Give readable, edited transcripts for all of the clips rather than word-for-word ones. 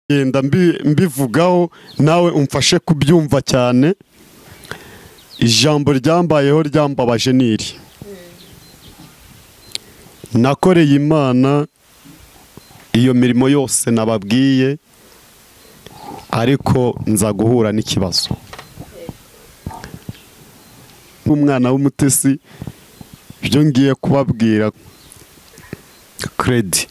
Yenda mbivugaho nawe umfashe kubyumva cyane. Ijambo ryambayeho ryambabaje niri. Nakoreye Imana iyo mirimo yose nababwiye, ariko nza guhura n'ikibazo. Umwana w'umutesi byo ngiye kubabwira credit.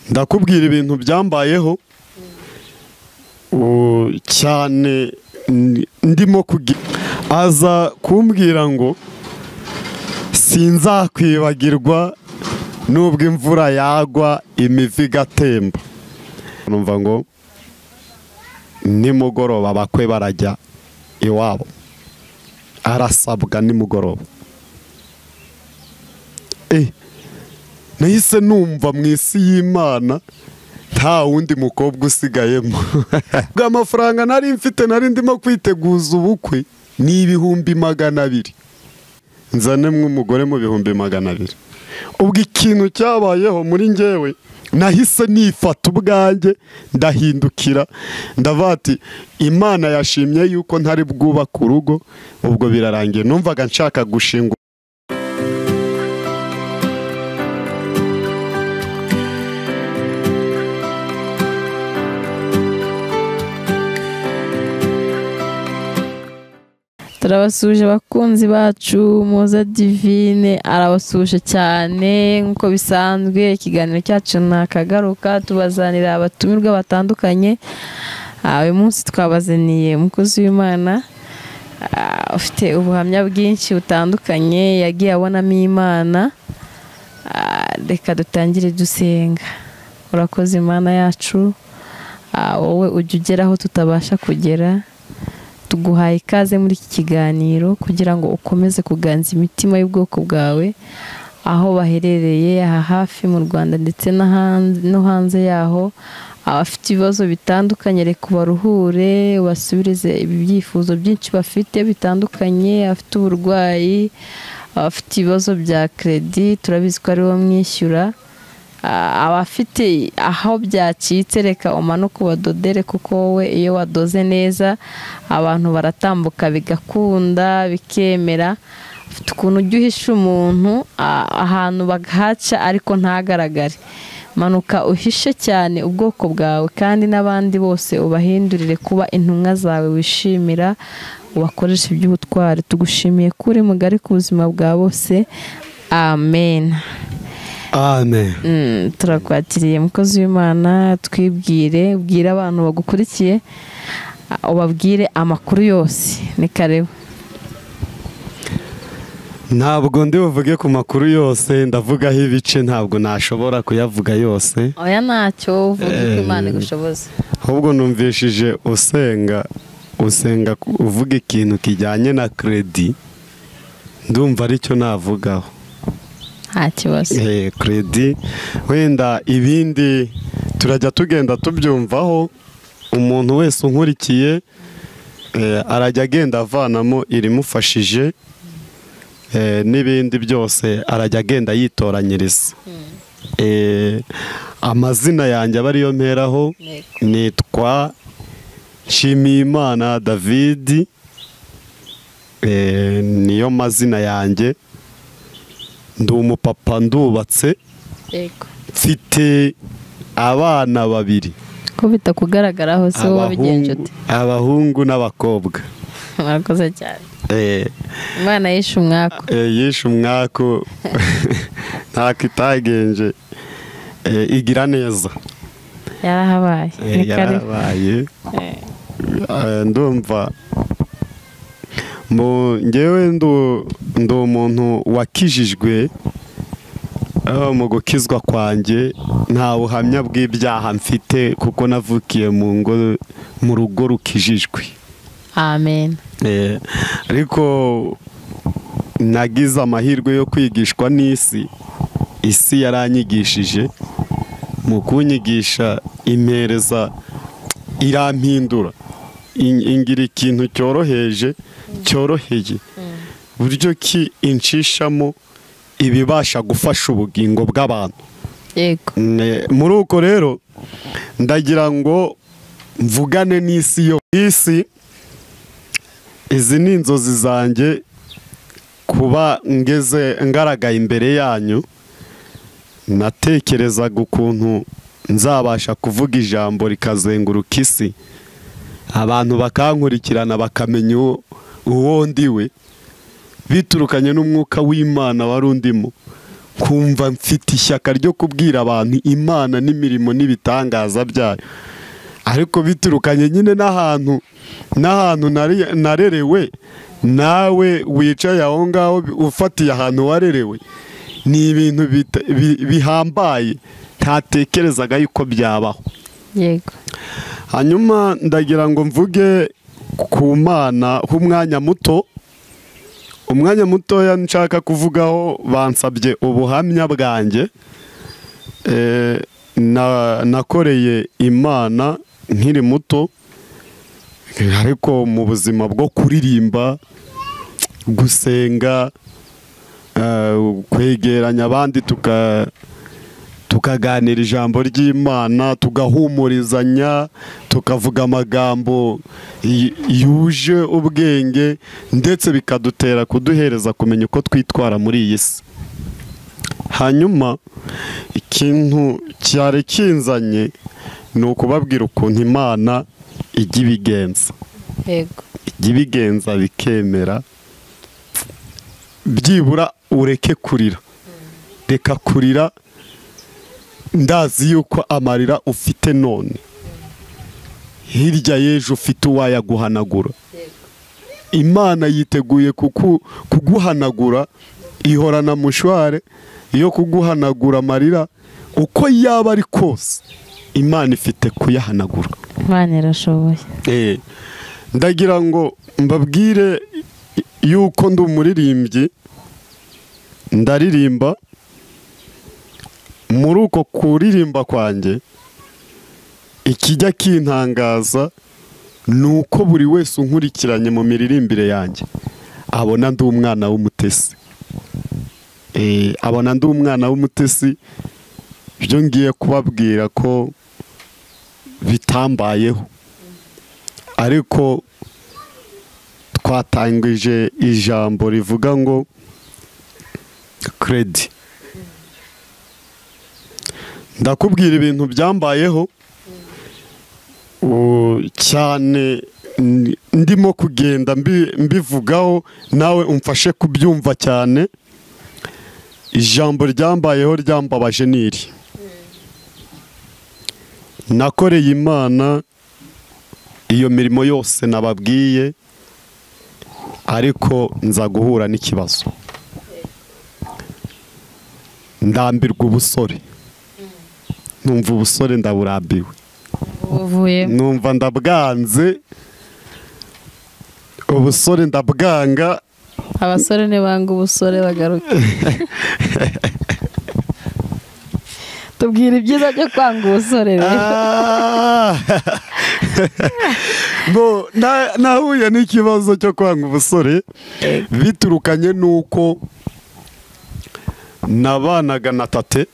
Ndakubwira ibintu byambayeho cyane ndimo aza kumbwira ngo sinzakwibagirwa nubwo imvura yagwa imivi igatemba. Numva ngo nimugoroba abakwe barajya iwabo, arasabwa nimugoroba. Nahise numva mu isi y'Imana nta wundi mukobwa usigayemo. Amafaranga nari mfite nari ndimo kwiteguza ubukwe ni 200,000. Nzanemwe umugore mu 200,000. Ubwo ikintu cyabayeho muri njyewe, nahise nifata ubwanjye ndahindukira ndavati Imana yashimye yuko ntari bwubaka urugo. Ubwo birarangiye, numvaga nshaka gushinga. Turabasuje bakunzi bacu, Muza Divine arabasuje cyane nkuko bisanzwe. Ikiganiro cyacu nakagaruka tubazanira abatumirwa batandukanye. Uyu munsi twabazaniye umukozi w'Imana ufite ubuhamya bwinshi butandukanye yagiye abonamo Imana. Reka dutangire dusenga. Urakoze Imana yacu, wowe ujya ugeraho tutabasha kugera. Tuguhaye ikaze muri iki kiganiro kugira ngo ukomeze kuganza imitima y'ubwoko bwawe aho baherereye, aha hafi mu Rwanda ndetse no hanze yaho. Abafite ibibazo bitandukanye reka ubaruhure, ubasubirize ibyifuzo byinshi bafite bitandukanye. Abafite uburwayi, abafite ibibazo bya credit, turabizi ko ari bo mwishyura. Abafite aho byacitse reka umanuke ubadodere, kuko wowe iyo wadoze neza abantu baratambuka bigakunda bikemera. Ufite ukuntu ujya uhisha umuntu ahantu bagahaca ariko ntagaragare. Manuka uhishe cyane ubwoko bwawe, kandi n'abandi bose ubahindurire kuba intumwa zawe wishimira, ubakoresha iby'ubutwari. Tugushimiye kuri mugari ku buzima bwa bose. Amen. Amen. Turakwakiriye mukozi w'Imana, twibwire, ubwire abantu bagukurikiye, ubabwire amakuru yose. Ni karibu. Ntabwo ndi buvuge ku makuru yose, ndavugaho ibice, ntabwo nashobora kuyavuga yose. Oya ntacyo uvuga ko Imana igushoboza. Ahubwo numvishije usenga uvuga ikintu kijyanye na credit, ndumva aricyo navugaho. Credit wenda ibindi turajya tugenda tubyumvaho. Umuntu wese unkurikiye arajya agenda avanamo irimufashije, n'ibindi byose arajya agenda yitoranyiriza. Amazina yanjye aba ariyo mperaho. Nitwa Nshimiyimana David, niyo mazina yanjye. Ndi umupapa, ndubatse, mfite abana 2. Ko bitakugaragaraho se wabigenje ute? Abahungu n'abakobwa. Murakoze cyane. Imana yishe umwako. Yishe umwako ntako itagenje, igira neza. Yarahabaye. Yarahabaye. Ndumva ngewe ndi umuntu wakijijwe. Mu gukizwa kwanjye nta buhamya bw'ibyaha mfite, kuko navukiye mu rugo rukijijwe. Amen. Ariko nagize amahirwe yo kwigishwa n'isi. Isi yaranyigishije, mu kunyigisha impereza irampindura, ingira ikintu cyoroheye buryo ki inshishamo ibibasha gufasha ubugingo bw'abantu yego muri uko rero ndagira ngo mvugane n'isi yo isi. Izi ni inzozi zanjye kuba ngaragaye imbere yanyu. Natekerezaga ukuntu nzabasha kuvuga ijambo rikazenguruka isi, abantu bakankurikirana bakamenya uwo ndiwe, biturukanye n'umwuka w'Imana wari undimo, kumva mfite ishyaka ryo kubwira abantu Imana n'imirimo n'ibitangaza byayo. Ariko biturukanye nyine n'ahantu narerewe. Nawe wicaye aho ngaho ufatiye ahantu warerewe, ni ibintu bihambaye ntatekerezaga yuko byabaho. yego Hanyuma ndagira ngo mvuge ku Mana h'umwanya muto. Umwanya mutoya nshaka kuvugaho, bansabye ubuhamya bwanjye. Nakoreye Imana nkiri muto, ariko mu buzima bwo kuririmba, gusenga, kwegeranya abandi tukaganira ijambo ry'Imana, tugahumurizanya, tukavuga amagambo yuje ubwenge, ndetse bikadutera kuduhereza kumenya uko twitwara muri iyi si. Hanyuma ikintu cyari kinzanye ni ukubabwira ukuntu Imana ijya ibigenza. yego Ijya ibigenza bikemera. Byibura ureke kurira, reka kurira. Ndazi yuko amarira ufite none, hirya y'ejo ufite uwayaguhanagura. Imana yiteguye kuguhanagura, ihorana mushware yo kuguhanagura amarira. Uko yaba ari kose, Imana ifite kuyahanagura. Imana irashoboye. Ndagira ngo mbabwire yuko ndi umuririmbyi, ndaririmba. Muri uko kuririmba kwanjye, ikijya kintangaza ni uko buri wese unkurikiranye mu miririmbire yanjye abona ndi umwana w'umutesi. Abona ndi umwana w'umutesi. Ibyo ngiye kubabwira ko bitambayeho, ariko twatangije ijambo rivuga ngo kredi. Ndakubwira ibintu byambayeho cyane, ndimo kugenda mbivugaho, nawe umfashe kubyumva cyane. Ijambo ryambayeho ryambabaje niri. Nakoreye Imana iyo mirimo yose nababwiye, ariko nza guhura n'ikibazo. Ndambirwa ubusore. Numva ubusore ndaburambiwe. Numva ndabwanze. Ubusore ndabwanga. Abasore ntibanga ubusore bagaruka. Tubwira ibyiza byo kwanga ubusore rero. Nahuye n'ikibazo cyo kwanga ubusore biturukanye n'uko nabanaga na tate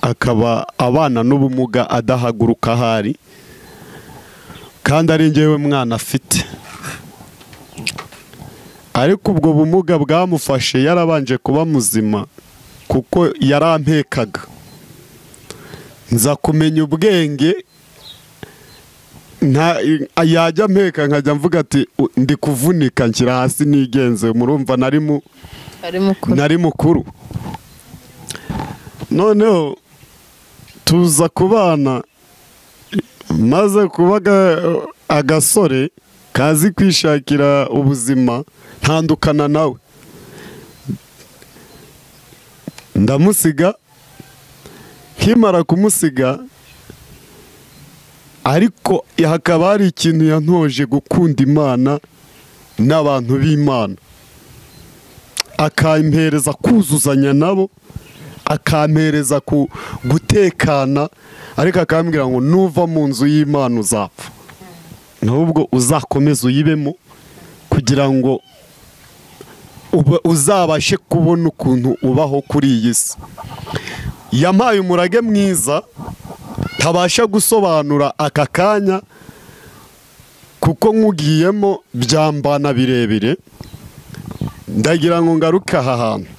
akaba abana n'ubumuga, adahaguruka ahari, kandi ari njyewe mwana afite. Ariko ubwo bumuga bwamufashe yarabanje kuba muzima, kuko yarampekaga. Nza kumenya ubwenge, yajya mpeka nkajya mvuga ati ndi kuvunika, nshyira hasi nigenze. Murumva nari mukuru. Noneho tuza kubana, maze kuba agasore kazi kwishakira ubuzima, ntandukana nawe. Ndamusiga. Nkimara kumusiga, ariko hakaba hari ikintu yantoje gukunda Imana n'abantu b'Imana, akampereza kuzuzanya nabo, akampereza gutekana, ariko akambwira ngo nuva mu nzu y'Imana uzapfa, ahubwo uzakomeza uyibemo kugira ngo uzabashe kubona ukuntu ubaho kuri iyi si. Yampaye umurage mwiza ntabasha gusobanura aka kanya kuko nkugiyemo byambana birebire. Ndagira ngo ngaruke aha hantu.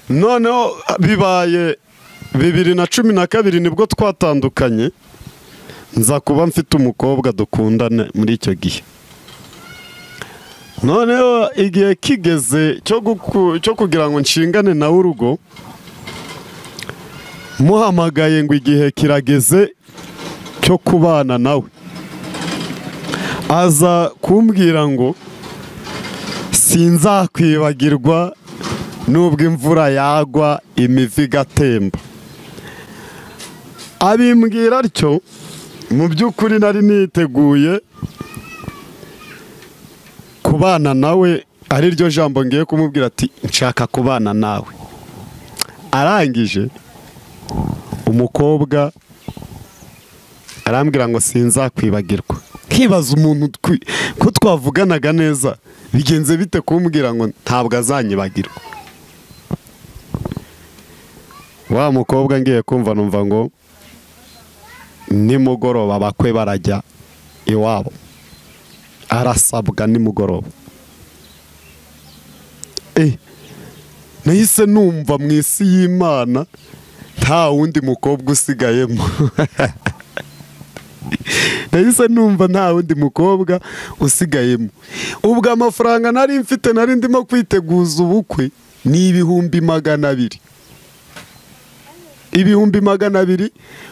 Noneho bibaye 2012 nibwo twatandukanye, nza kuba mfite umukobwa dukundana muri icyo gihe. Noneho igihe kigeze cyo kugira ngo nshingane nawe urugo, muhamagaye ngo igihe kirageze cyo kubana nawe. Aza kumbwira ngo sinzakwibagirwa nubwo imvura yagwa imivi igatemba. Abimbwira atyo, mu by'ukuri nari niteguye kubana nawe, ari ryo jambo ngiye kumubwira ati nshaka kubana nawe. Arangije umukobwa arambwira ngo sinzakwibagirwa. Nkibaza umuntu ko twavuganaga neza bigenze bite kumbwira ngo ntabwo azanyibagirwa. Wa mukobwa ngiye kumva numva ngo nimugoroba bakwe barajya iwabo, arasabwa nimugoroba. Nahise numva mu isi y'Imana nta wundi mukobwa usigayemo. Nahise numva nta wundi mukobwa usigayemo. Ubwo amafaranga nari mfite, nari ndimo kwiteguza ubukwe, ni 200,000. 200,000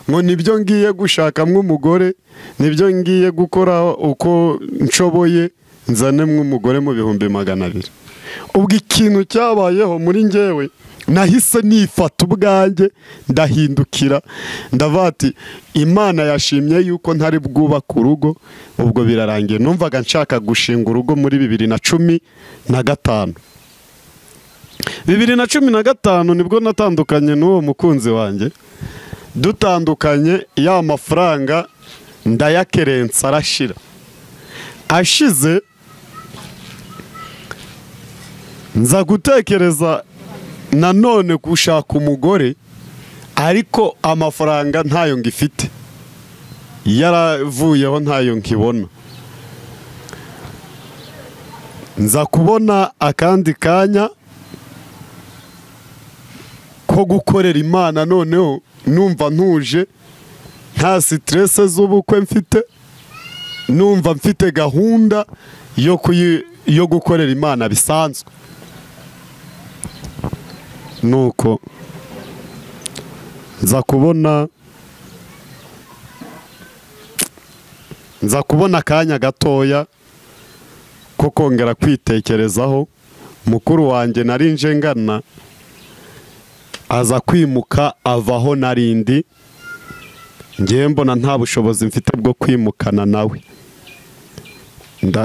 ngo nibyo ngiye gushakamo umugore, nibyo ngiye gukora uko nshoboye nzanemwe umugore mu 200,000. Ubwo ikintu cyabayeho muri njyewe, nahise nifata ubwanjye ndahindukira ndavuga ati Imana yashimye yuko ntari bwubaka urugo. Ubwo birarangiye. Numvaga nshaka gushinga urugo muri 2015. 2015 nibwo natandukanye n'uwo mukunzi wanjye. Dutandukanye ya mafaranga ndayakerensa arashira. Ashize nza gutekereza nanone gushaka umugore, ariko amafaranga ntayo ngifite, yaravuyeho ntayo nkibona. Nza kubona akandi kanya ko gukorera Imana, noneho numva ntuje, nta stress z'ubukwe mfite, numva mfite gahunda yo gukorera Imana bisanzwe. Nuko nza kubona akanya gatoya ko kongera kwitekerezaho. Mukuru wanjye nari nje ngana aza kwimuka avaho narindi, ngiye mbona nta bushobozi mfite bwo kwimukana nawe,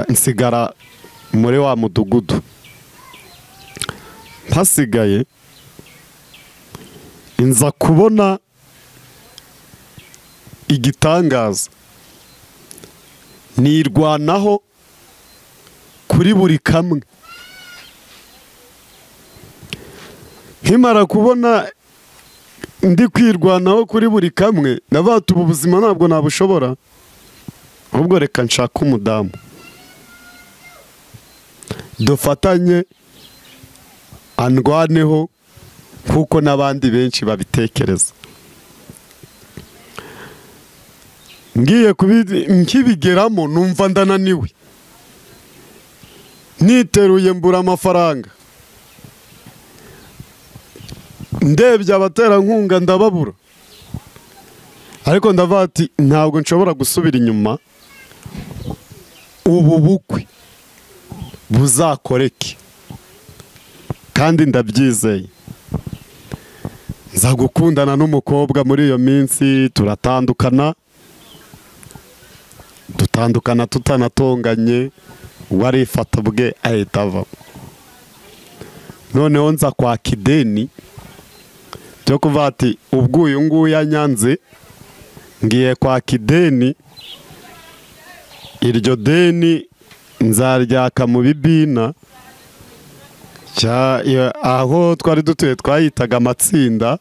nsigara muri wa mudugudu. Mpasigaye nza kubona igitangaza, nirwanaho kuri buri kamwe. Nkimara kubona ndi kwirwanaho kuri buri kamwe, ndavuga ubu buzima ntabwo nabushobora, ahubwo reka nshaka umudamu dufatanye andwaneho kuko n'abandi benshi babitekereza. Ngiye nkibigeramo numva ndananiwe, niteruye mbura amafaranga, ndebye abaterankunga ndababura, ariko ndavuga ati ntabwo nshobora gusubira inyuma, ubu bukwe buzakoreke kandi ndabyizeye. Nza gukundana n'umukobwa muri iyo minsi, turatandukana, dutandukana tutanatonganye, warifata bwe ahita ava. Noneho nza kwaka ideni byo kuvuga ati ubwo uyu nguyu yanyanze, ngiye kwaka ideni, iryo deni nzaryaka mu bibina aho twari dutuye twayitaga amatsinda,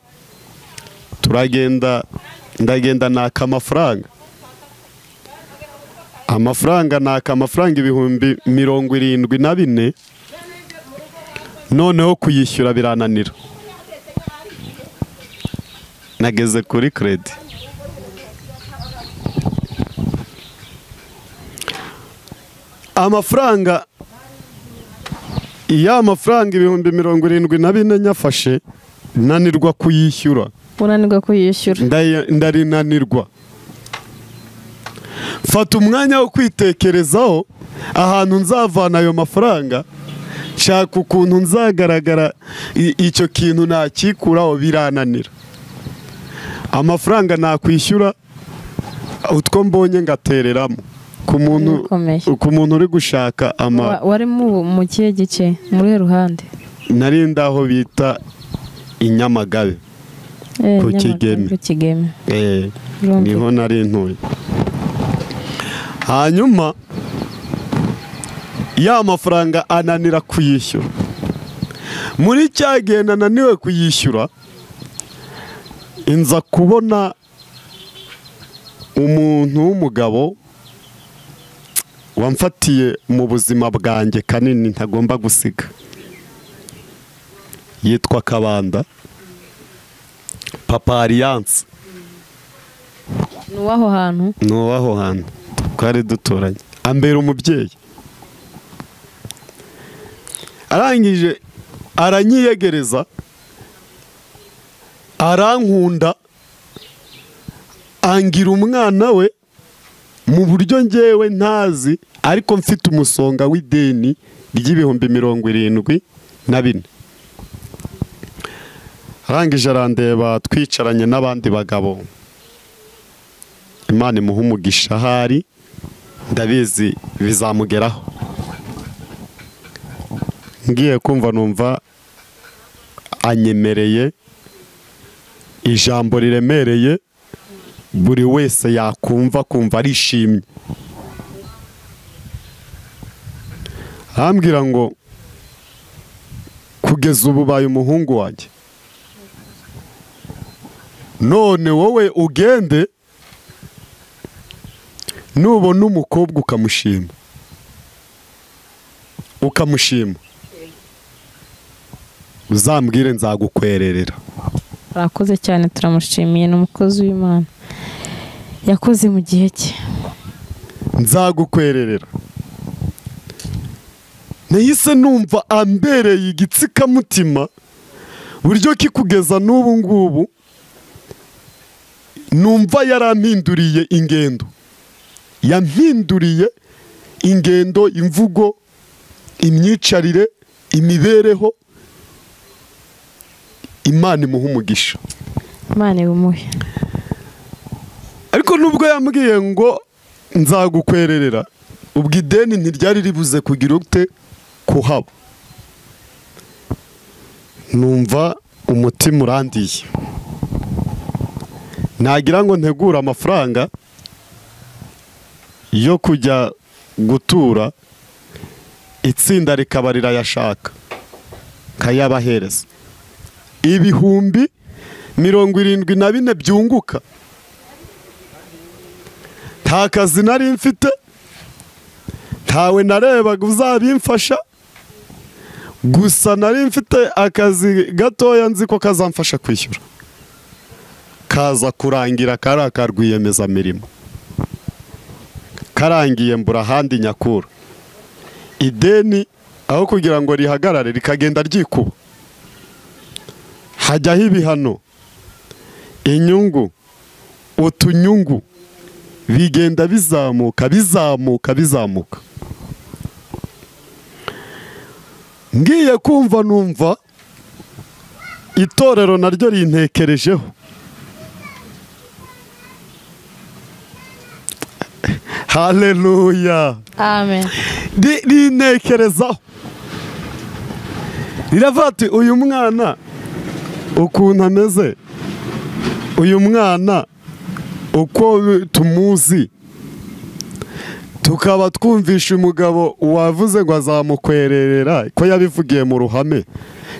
ndagenda naka amafaranga naka amafaranga ibihumbi 74, noneho kuyishyura birananira, nageze kuri credit. Amafaranga ibihumbi 74 nyafashe, nanirwa kuyishyura. Unanirwa kuyishyura? Ndarinanirwa. Fata umwanya wo kwitekerezaho ahantu nzavana ayo mafaranga, shaka ukuntu nzagaragara icyo kintu nakikuraho, birananira. Amafaranga nakwishyura utwo mbonye ngatereramo ku muntu uri gushaka wari mu kihe gice, muri ruhande? Nari ndaho bita Inyamagabe ku Kigeme. Niho nari ntuye. Hanyuma ya mafaranga ananira kuyishyura. Muri cya gihe nananiwe kuyishyura, inza kubona umuntu w'umugabo wamfatiye mu buzima bwanjye kanini ntagomba gusiga. Yitwa Kabanda, Papa Alliance. Nuwaho hantu? Nuwaho hantu twari duturanye. Ambera umubyeyi. Arangije aranyiyegereza, arankunda, angira umwana we mu buryo njyewe ntazi, ariko mfite umusonga w'ideni ry'ibihumbi 74. Arangije arandeba, twicaranye n'abandi bagabo. Imana imuha umugisha, ahari ndabizi bizamugeraho. Ngiye kumva numva anyemereye ijambo riremereye buri wese yakumva arishimye. Arambwira ngo kugeza ubu baye umuhungu wanjye, none wowe ugende nubona umukobwa ukamushima, uzambwire nzagukwererera. Arakoze cyane, turamushimiye, n'umukozi w'Imana, yakoze mu gihe cye. Nzagukwererera. Nahise numva ambereye igitsikamutima, buryo kikugeza n'ubu ngubu numva yarampinduriye ingendo. Yampinduriye ingendo, imvugo, imyicarire, imibereho. Imana imuha umugisha. Imana ibumuhe. Ariko nubwo yambwiye ngo nzagukwererera, ubwo ideni ntiryari ribuze kugira ute kuhaba. Numva umutima urandiye. Nagira ngo ntegura amafaranga yo kujya gutura, itsinda rikaba rirayashaka, kayabahereza. Ibihumbi 74 byunguka. Nta kazi nari mfite, ntawe narebaga uzabimfasha, gusa nari mfite akazi gatoya nzi ko kazamfasha kwishyura. Kaza kurangira kari akarwiyemezamirimo. Karangiye mbura ahandi nyakura. Ideni aho kugira ngo rihagarare rikagenda ryikuba, hajyaho ibihano, inyungu, utunyungu, bigenda bizamuka. Ngiye kumva numva itorero naryo rintekerejeho. Haleluya. Amen. Rintekerezaho. Riravuga ati uyu mwana ukuntu ameze, uyu mwana uko tumuzi, tukaba twumvisha umugabo wavuze ngo azamukwererera ko yabivugiye mu ruhame.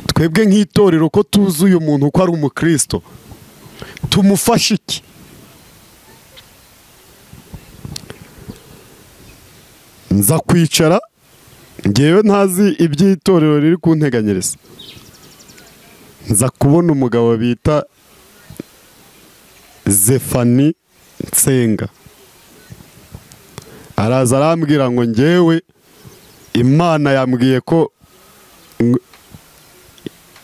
Twebwe nk'itorero ko tuzuye umuntu ko ari umukristo, tumufashe iki? Nza kwicara ngewe ntazi iby'itorero riri kunteganyiriza, nza kubona umugabo bita Zefani Nsenga, araza arambwira ngo ngewe Imana yambwiye ko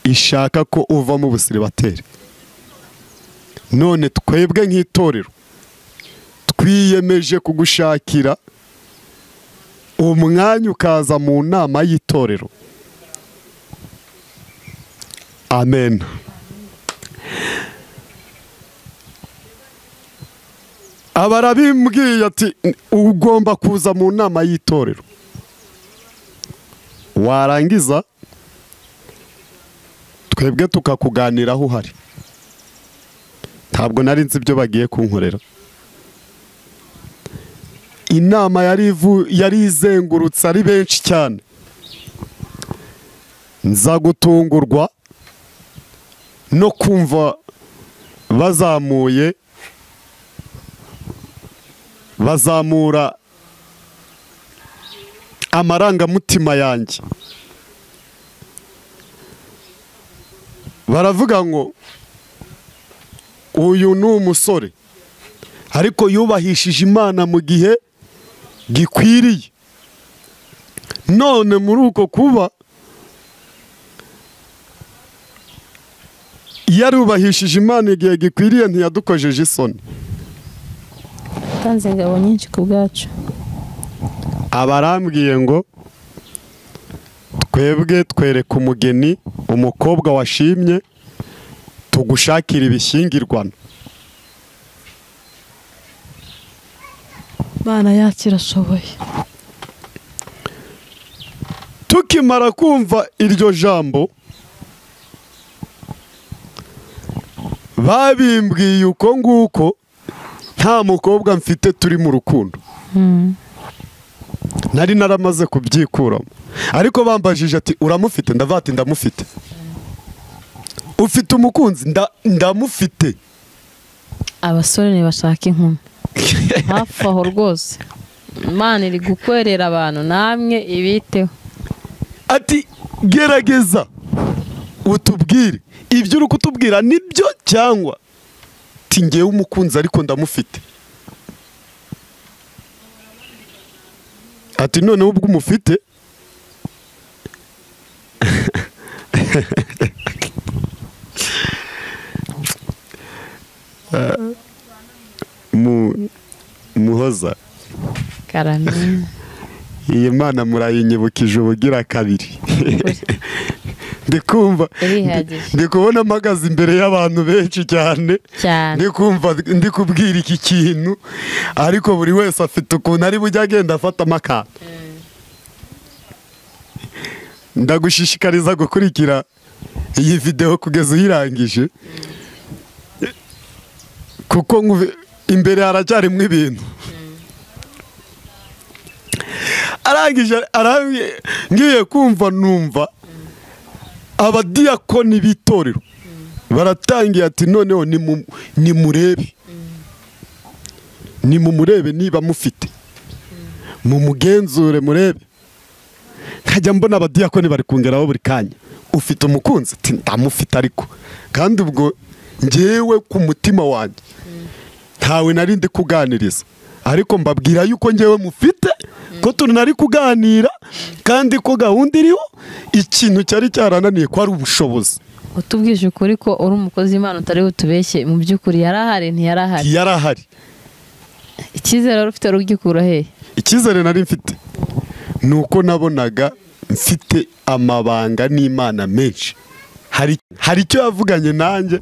ishaka ko uva mu busiribateri, none twebwe nk'itorero twiyemeje kugushakira umwanya ukaza mu nama y'itorero. Amen. Abarabimbwiye ati ugomba kuza mu nama y'itorero, warangiza twebwe tukakuganiraho uhari. Ntabwo nari nzi ibyo bagiye kunkorera. Inama yari izengurutse ari benshi cyane, nza gutungurwa no kumva bazamura amarangamutima yanjye. Baravuga ngo uyu ni umusore ariko yubahishije Imana mu gihe gikwiriye. None muri uko kuba yarubahishije Imana igihe gikwiriye, ntiyadukojeje isoni. Tanze ingabo nyinshi ku bwacu. Abarambwiye ngo twebwe twereka umugeni umukobwa washimye, tugushakira ibishyingirwana. Imana yacu irashoboye. Tukimara kumva iryo jambo, babimbwiye uko nguko nta mukobwa mfite turi mu rukundo. Nari naramaze kubyikuramo, ariko bambajije ati uramufite? Ndavuga ati ndamufite. Ufite umukunzi? Ndamufite. Abasore ntibashaka inkumi hafi aho rwose. Imana iri gukwerera abantu, namwe ibiteho. Ati gerageza utubwire ibyo uri kutubwira nibyo cyangwa ati ngewe umukunzi ariko ndamufite. Ati noneho ubwo umufite muhoza Karame. Iyi Mana murayinyibukije ubugira kabiri. Ndi kubona mpagaze imbere y'abantu benshi cyane. Ndi kubwira iki kintu, ariko buri wese afite ukuntu ari bujya agenda afata amakara. Ndagushishikariza gukurikira iyi video kugeza uyirangije, kuko imbere haracyarimo ibintu. Arangije ngiye kumva numva abadiyakoni b'itorero baratangiye ati noneho nimumurebe niba mufite, mumugenzure murebe. Nkajya mbona abadiyakoni bari kungeraho buri kanya, ufite umukunzi? Ati ndamufite, ariko kandi ubwo ngewe ku mutima wanjye ntawe nari ndi kuganiriza, ariko mbabwira yuko ngewe mufite, ko tunari kuganira, kandi ko gahunda iriho. Ikintu cyari cyarananiye ko ari ubushobozi. Utubwije ukuri ko uri umukozi w'Imana, utari butubeshye. Mu by'ukuri yarahari ntiyarahari? Yarahari. Icyizere wari ufite rugikura hehe? Icyizere nari mfite nuko nabonaga mfite amabanga n'Imana menshi. Hari icyo yavuganye nanjye,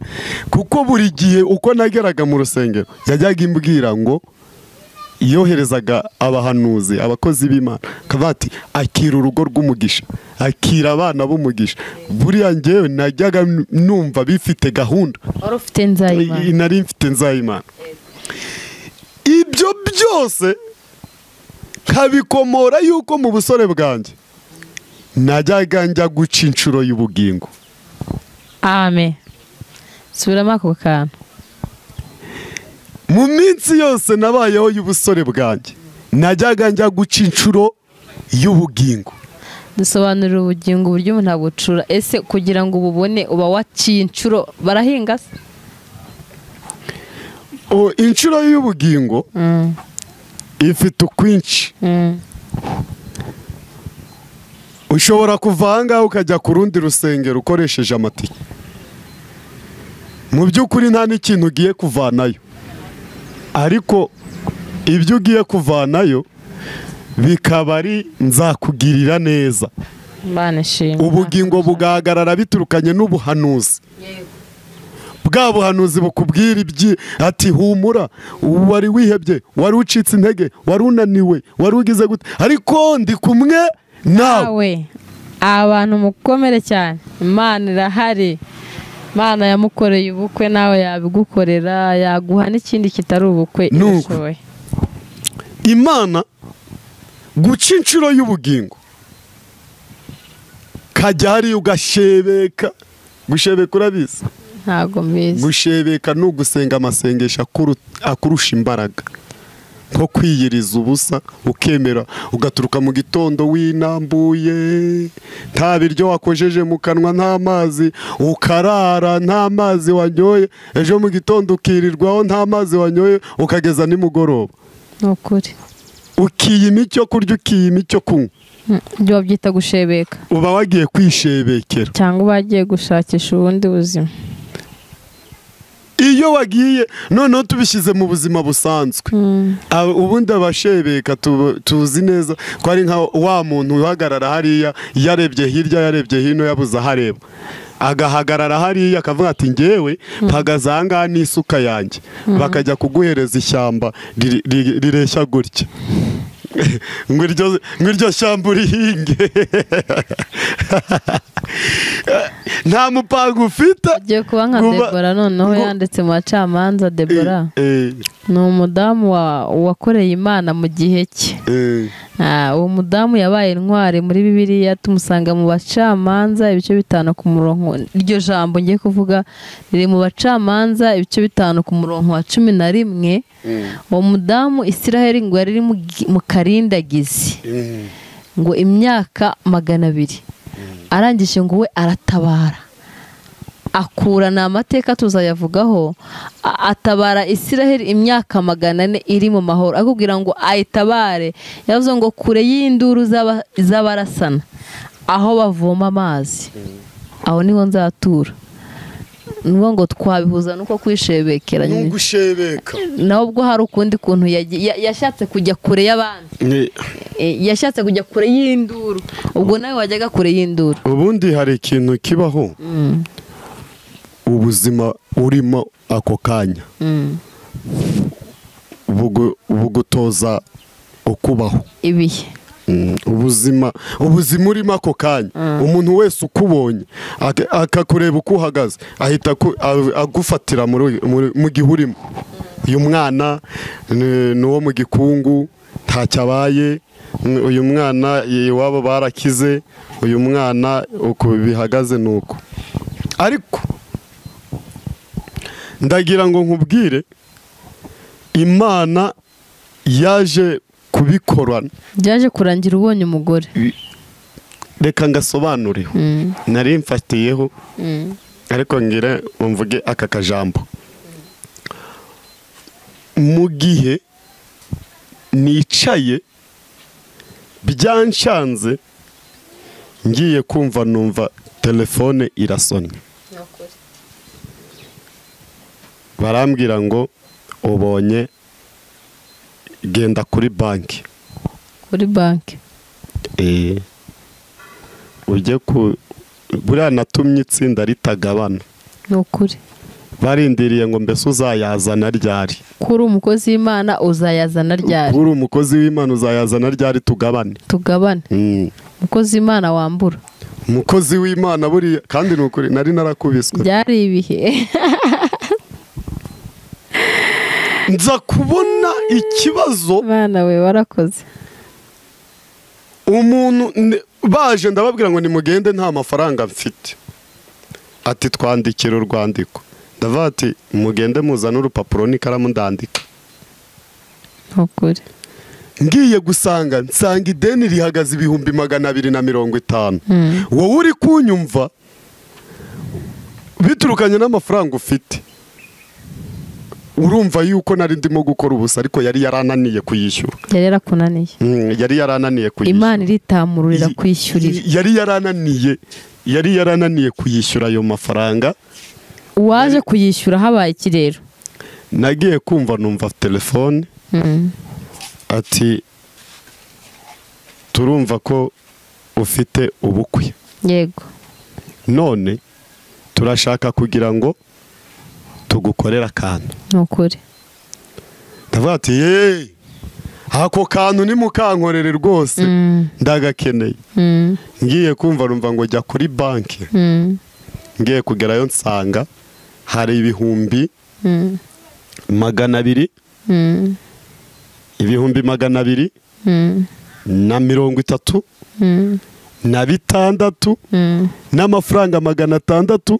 kuko buri gihe uko nageraga mu rusengero yajyaga imbwira ngo yoherezaga abahanuzi, abakozi b'Imana, akavuga ati akira urugo rw'umugisha, akira abana b'umugisha. Buriya ngewe najyaga numva bifite gahunda. Wari ufite nzayimana? Nari mfite nzayimana. Ibyo byose kabikomora yuko mu busore bwanjye najyaga njya guca inshuro y'ubugingo. Amen. Subiramo ako kantu. Mu minsi yose nabayeho y'ubusore bwanjye najyaga njya guca inshuro y'ubugingo. Dusobanurira ubugingo uburyo umuntu abucura. Ese kugira ngo ububone uba waciye inshuro barahinga se? Inshuro y'ubugingo ifite ukwinshi. Ushobora kuva aha ngaha ukajya ku rundi rusengero ukoresheje amatike. Mu by'ukuri nta n'ikintu ugiye kuvanayo, ariko ibyo ugiye kuvanayo bikaba ari nzakugirira neza. Ubugingo bugahagarara biturukanye n'ubuhanuzi. Bwa buhanuzi bukubwira ati humura, wari wihebye, wari ucitse intege, wari unaniwe, wari ugize gute, ariko ndi kumwe nawe. Abantu mukomere cyane, Imana irahari. Imana yamukoreye ubukwe, nawe yabigukorera, yaguha n'ikindi kitari ubukwe. Irashoboye. Imana guca inshuro y'ubugingo kajya hariya ugashebeka. Gushebeka urabizi? Ntago mbizi. Gushebeka ni ugusenga amasengesho akurusha imbaraga, nko kwiyiriza ubusa ukemera, ugaturuka mu gitondo winambuye, nta biryo wakojeje mu kanwa, nta mazi, ukarara nta mazi wanyoye, ejo mu gitondo ukirirwaho nta mazi wanyoye, ukageza nimugoroba. Nukuri. Ukiyima icyo kurya, ukiyima icyo kunywa. Ibyo babyita gushebeka. Uba wagiye kwishebekera cyangwa bagiye gushakisha ubundi buzima. Iyo wagiye noneho tubishyize mu buzima busanzwe, ubundi abashebeka tuzi neza ko ari nka wa muntu uhagarara hariya yarebye hirya yarebye hino yabuze ahareba, agahagarara hariya akavuga ati ngewe mpagaze aha ngaha n'isuka yanjye, bakajya kuguhereza ishyamba rireshya gutya ngo iryo shyamba urihinge. Nta mupanga ufite. Ugiye kuba nka Debora noneho yanditse mu bacamanza. Debora ni umudamu wakoreye Imana mu gihe cye. Uwo mudamu yabaye intwari muri Bibiliya, tumusanga mu bacamanza ibice 5 ku murongo. Iryo jambo ngiye kuvuga riri mu bacamanza ibice 5 ku murongo wa 11. Uwo mudamu Isiraheli ngo yari mu karindagizi ngo imyaka 200. Arangije ngo we aratabara, akurana amateka tuzayavugaho, atabara Isiraheli imyaka 400 iri mu mahoro. Akubwira ngo ayitabare, yavuze ngo kure y'induru z'abarasana, aho bavoma amazi, aho niho nzatura. Nuko ngo twabihuza nuko kwishebekera nyine. Gushebeka naho ubwo hari ukundi kuntu yashatse kujya kure y'abandi, yashatse kujya kure y'induru, ubwo nawe wajyaga kure y'induru. Ubundi hari ikintu kibaho, ubuzima urimo ako kanya bugutoza ukubaho ibihe. Ubuzima urimo ako kanya, umuntu wese ukubonye akakureba uko uhagaze ahita agufatira mu gihe urimo. Uyu mwana ni uwo mu gikungu ntacyo abaye, uyu mwana iwabo barakize, uyu mwana uko bihagaze nuko. Ariko ndagira ngo nkubwire, Imana yaje kubikorana, byaje kurangira ubonye umugore. Reka ngasobanureho, nari mfatiyeho, ariko ngira mvuge aka kajambo. Mu gihe nicaye byanshanze, ngiye kumva numva telefone irasonye, barambwira ngo ubonye genda kuri banki. Kuri banki? Ujye buriya natumye itsinda ritagabana. Ni ukuri? Barindiriye ngo mbese uzayazana ryari. Kuri umukozi w'Imana uzayazana ryari? Kuri umukozi w'Imana uzayazana ryari tugabane. Tugabane? Umukozi w'Imana wambura. Umukozi w'Imana buriya kandi ni ukuri nari narakubiswe. Byari ibihe. Nza kubona ikibazo. Bana we warakoze. umuntu baje ndababwira ngo nimugende nta mafaranga mfite, ati twandikira urwandiko, ndavuga ati mugende muzana urupapuro n'ikaramu ndandika. ukuri ngiye gusanga nsanga ideni rihagaze 250. wowe uri kunyumva biturukanye n'amafaranga ufite, urumva yuko nari ndimo gukora ubusa, ariko yari yarananiye kuyishyura. yari yarakunaniye. Yari yarananiye kuyishyura. Imana iritamurira kwishyurira. Yari yarananiye kuyishyura ayo mafaranga. Waje kuyishyura habaye iki rero? Nagiye kumva numva telefone ati turumva ko ufite ubukwe. Yego. None turashaka kugira ngo tugukorera akantu. Nukuri. Ndavuga ati ako kantu ni mukankorere rwose ndagakeneye. Ngiye kumva numva ngo jya kuri banki. Ngiye kugerayo nsanga hari 200 200 230 na 30 na 6 n'amafaranga 600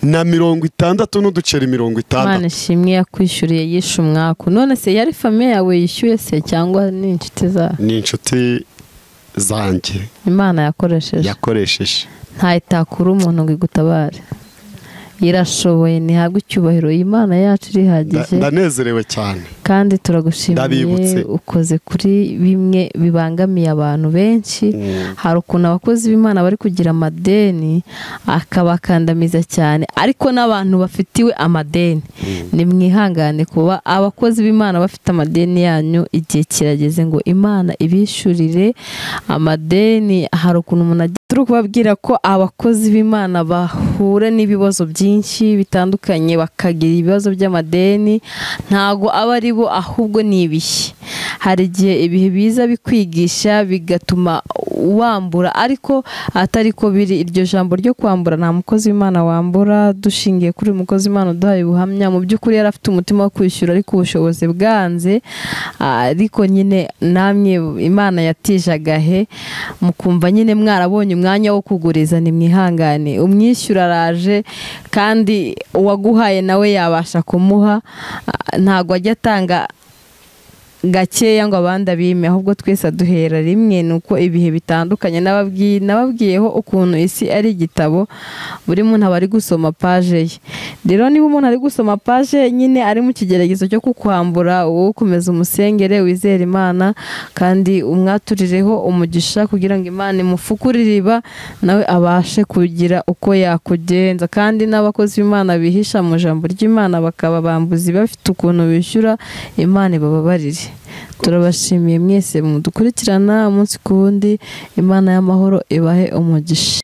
na 60 n'uduceri 50. Imana shimwe yakwishyuriye yishe umwaka. None se yari famiye yawe yishyuye se cyangwa ni inshuti za? Ni inshuti zanjye Imana yakoresheje. Nta itakura umuntu ngo igutabare. Irashoboye, ntihabwe icyubahiro. Imana yacu irihagije. Ndanezerewe cyane kandi turagushimiye ukoze kuri bimwe bibangamiye abantu benshi. Hari ukuntu abakozi b'Imana bari kugira amadeni akabakandamiza cyane, ariko n'abantu bafitiwe amadeni ni mwihangane kuba abakozi b'Imana bafite amadeni yanyu, igihe kirageze ngo Imana ibishurire amadeni. Hari ukuntu umuntu turi kubabwira ko abakozi b'Imana bahura n'ibibazo byinshi bitandukanye, bakagira ibibazo by'amadeni, ntago aba ari bo ahubwo ni ibihe. Hari igihe ibihe biza bikwigisha bigatuma wambura, ariko atari ko biri. Iryo jambo ryo kwambura nta mukozi w'Imana wambura. Dushingiye kuri umukozi w'Imana uduhaye ubuhamya, mu by'ukuri yari afite umutima wo kwishyura ariko ubushobozi bwanze. Ariko nyine namwe Imana yatije agahe mukumva nyine mwarabonye umwanya wo kuguriza, ni mwihangane. Umwishyura araje kandi uwaguhaye nawe yabasha kumuha, ntago ajya atanga gakeya ngo abandi abime, ahubwo twese duhera rimwe. Nuko ibihe bitandukanye nababwiyeho ukuntu isi ari igitabo, buri muntu aba ari gusoma page ye. Rero niba umuntu ari gusoma page nyine ari mu kigeragezo cyo kukwambura, wowe ukomeza umusengere, wizere Imana kandi umwaturireho umugisha kugira ngo Imana imufukurire iriba nawe abashe kugira uko yakugenza. Kandi n'abakozi b'Imana bihisha mu jambo ry'Imana bakaba bambuzi bafite ukuntu bishyura, Imana ibababarire. Turabashimiye mwese mudukurikirana umunsi ku wundi. Imana y'amahoro ibahe umugisha.